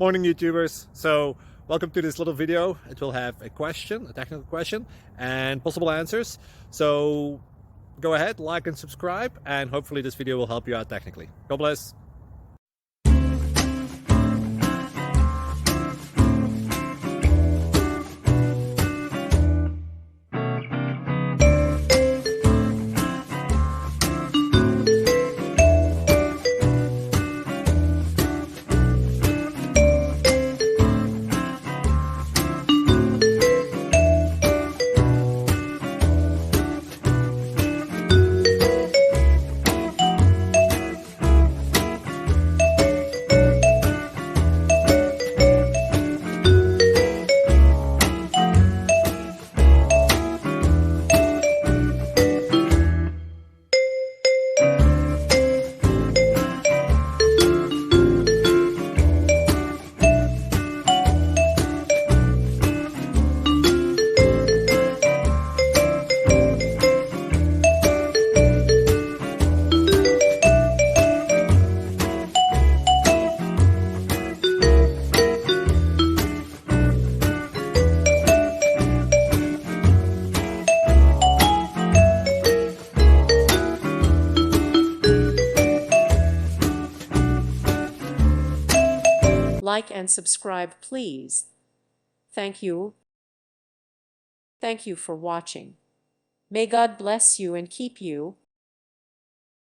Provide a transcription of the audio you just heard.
Morning, YouTubers. So welcome to this little video. It will have a question, a technical question, and possible answers. So go ahead, like and subscribe, and hopefully this video will help you out technically. God bless. Like and subscribe, please. Thank you. Thank you for watching. May God bless you and keep you.